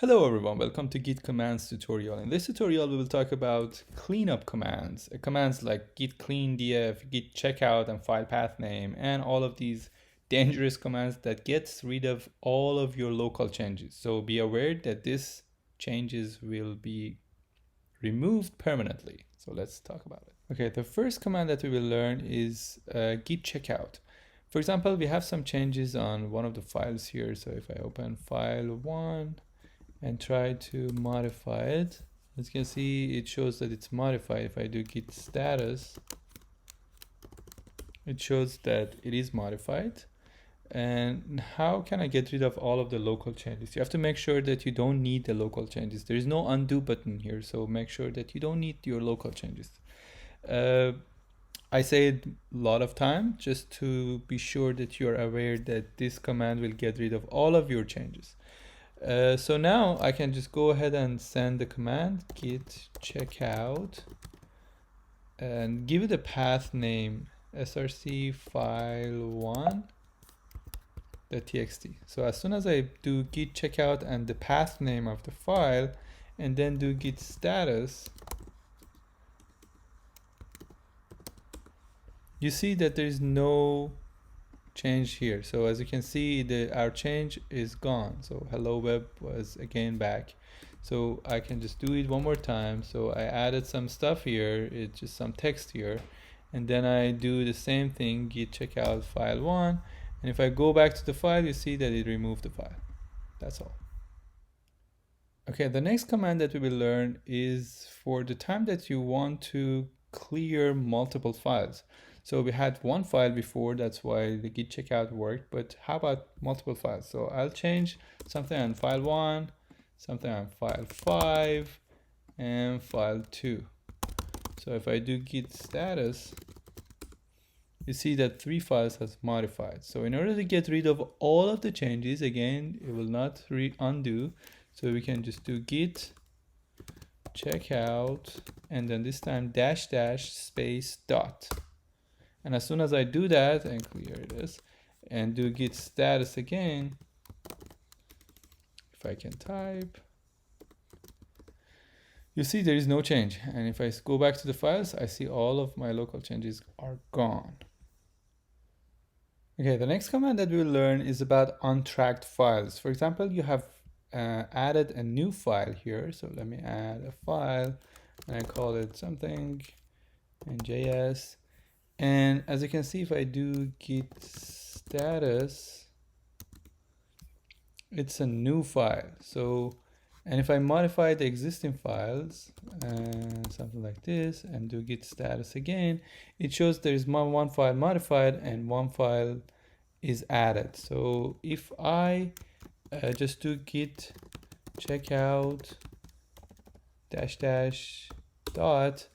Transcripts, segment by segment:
Hello everyone, welcome to Git commands tutorial. In this tutorial we will talk about cleanup commands. Commands like git clean df, git checkout and file path name, and all of these dangerous commands that gets rid of all of your local changes. So be aware that these changes will be removed permanently. So let's talk about it. Okay, the first command that we will learn is git checkout. For example, we have some changes on one of the files here. So if I open file 1 and try to modify it, as you can see, it shows that it's modified. If I do git status, it shows that it is modified. And how can I get rid of all of the local changes? You have to make sure that you don't need the local changes. There is no undo button here, so make sure that you don't need your local changes. I say it a lot of time just to be sure that you're aware that this command will get rid of all of your changes. So now I can just go ahead and send the command git checkout and give it a path name src file1.txt. So as soon as I do git checkout and the path name of the file and then do git status, you see that there is no change here. So as you can see, our change is gone. So hello web was again back. So I can just do it one more time. So I added some stuff here, it's just some text here, and then I do the same thing, git checkout file1, and if I go back to the file, you see that it removed the file. That's all. Okay, the next command that we will learn is for the time that you want to clear multiple files. So we had one file before, that's why the git checkout worked, but how about multiple files? So I'll change something on file 1, something on file 5, and file 2. So if I do git status, you see that 3 files has modified. So in order to get rid of all of the changes, again, it will not undo. So we can just do git checkout and then this time dash dash space dot. And as soon as I do that and clear this and do git status again, if I can type, you see there is no change. And if I go back to the files, I see all of my local changes are gone. Okay, the next command that we'll learn is about untracked files. For example, you have added a new file here. So let me add a file and I call it something in JS. And as you can see, if I do git status, it's a new file. So, and if I modify the existing files, something like this, and do git status again, it shows there is one file modified and one file is added. So if I just do git checkout dash dash dot,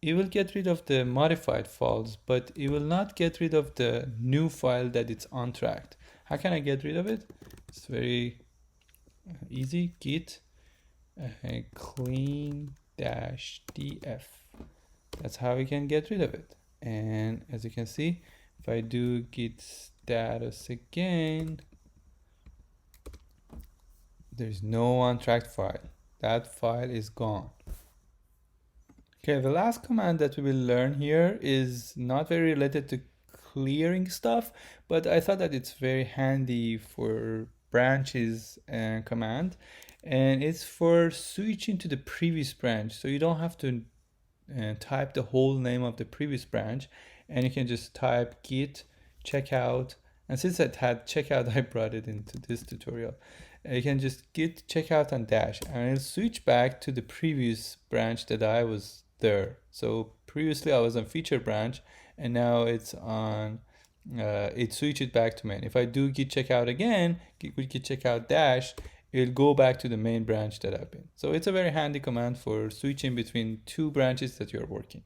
it will get rid of the modified files, but it will not get rid of the new file that it's untracked. How can I get rid of it? It's very easy. Git clean dash df. That's how we can get rid of it. And as you can see, if I do git status again, there's no untracked file. That file is gone. Okay, the last command that we will learn here is not very related to clearing stuff, but I thought that it's very handy for branches command, and it's for switching to the previous branch. So you don't have to type the whole name of the previous branch, and you can just type git checkout. And since it had checkout, I brought it into this tutorial. You can just git checkout and dash, and it'll switch back to the previous branch that I was there. So previously I was on feature branch and now it's on it switched back to main. If I do git checkout again, git checkout dash, it'll go back to the main branch that I've been. So it's a very handy command for switching between two branches that you're working.